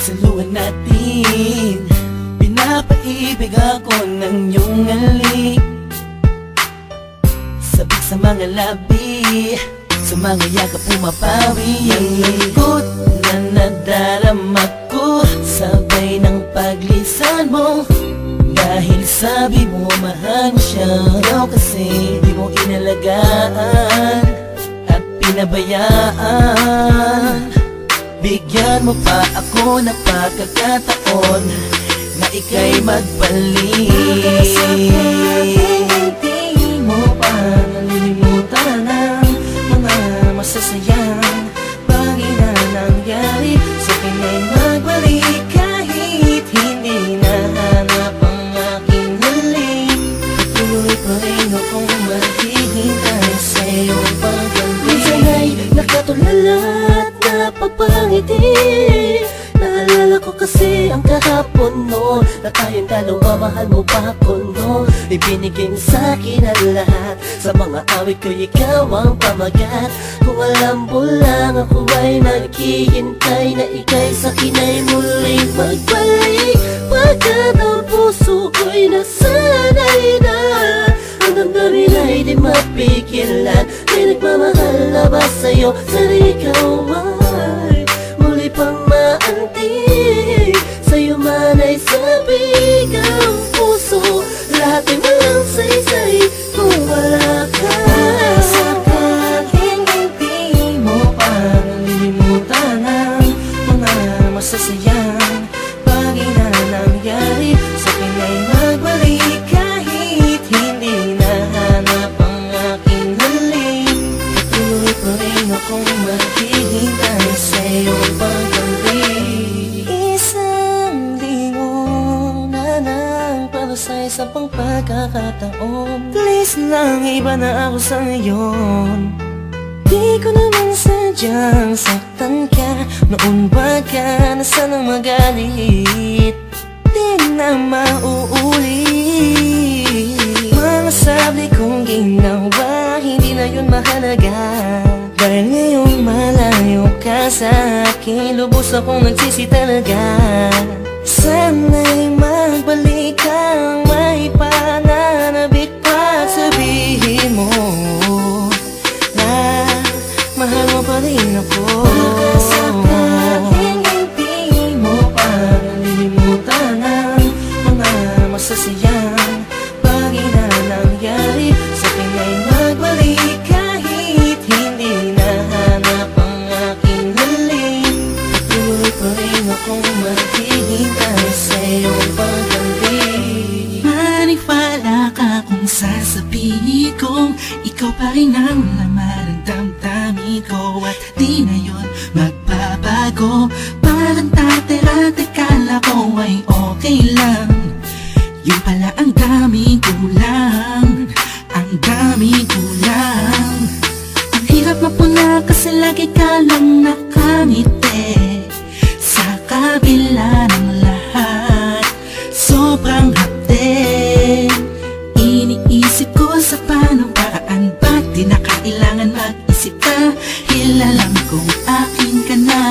Saluhan natin, pinapaibig ako ng iyong halik. Sabik sa mga labi, sa mga yakap pumapawi. Ang lungkot na nadarama ko, sabay ng paglisan mo. Dahil sabi mo mahal mo siya, ikaw kasi di mo inalagaan at pinabayaan. Bigyan mo pa ako ng pagkakataon na ika'y magbalik. Hindi mo pa nalilimutan ang mga masasayang bagay na nangyari. Sa akin ay magbalik kahit hindi nahanap ang aking halik. Tuloy pa rin akong maghihintay sa iyong pagbalik. Minsan ay nakatulala at napapangiti. Naalala ko kasi ang kahapon noon, na tayong dalawa, mahal mo pa ako noon. Ibinigay mo sa'kin ang lahat, sa mga awit ko ikaw ang pamagat. Kung alam mo lang ako ay naghihintay na ika'y sa'kin ay muling magbalik. Pagkat ang puso ko'y nasanay na, ang damdamin ay di mapigilan. May nagmamahal na ba sa'yo, sana ikaw ay muli pang maantig. Sa'yo man ay sabik ang puso, lahat ay walang saysay kung wala ka. Sakaling hindi mo pa nalilimutan ang mga masasayang bagay na nangyari. Sa akin ay magbalik kahit hindi nahanap ang aking halik. Patuloy pa rin akong maghihintay sa iyong pagbalik. Isang linggo na nang para sa isa pang pagkakataon. Please lang, iba na ako sa ngayon. Di ko naman sadyang saktan ka, noon ba ka na sanang magalit? Di na mauulit. Mga sabi kong ginawa, hindi na yun mahalaga. Dahil ngayong malayo ka sa akin, lubos akong nagsisi talaga. Sana'y magbalik kang may pananabik pa. Sabihin mo na mahal mo pa rin ako. Sakaling hindi mo pa nalilimutan ang mga masasayang bagay na nangyari. Sa akin ay magbalik kahit hindi nahanap ang aking halik. Patuloy pa rin akong maghihintay sa iyong pagbalik. Maniwala ka kung sasabihin kong ikaw pa rin ang laman ng damdamin ko, at di na yun magbabago. Parang dati kala ko ay okay lang, yung pala ang daming kulang, ang daming kulang. Ang hirap mapuna kasi lagi ka lang nakangiti. Sa kabila ng lahat, sobrang hapde. Iniisip ko sa paanong paraan, ba't di na kailangan mag-isip ka? Alam kong akin ka na,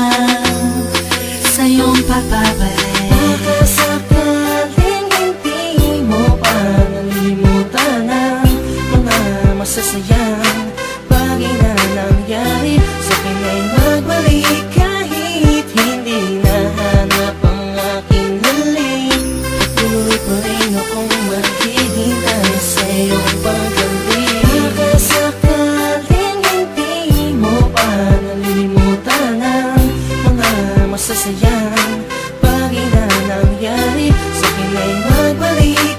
sa'yong papabalik. Baka sakaling hindi mo pa nalilimutan ang mga masasayang bagay na nangyari. Sa akin ay magbalik kahit hindi nahanap ang aking halik. Patuloy pa rin akong maghihintay sa iyong pagbalik. Baka sakaling hindi mo pa nalilimutan ang mga masasayang bagay na nangyari. Sa akin ay magbalik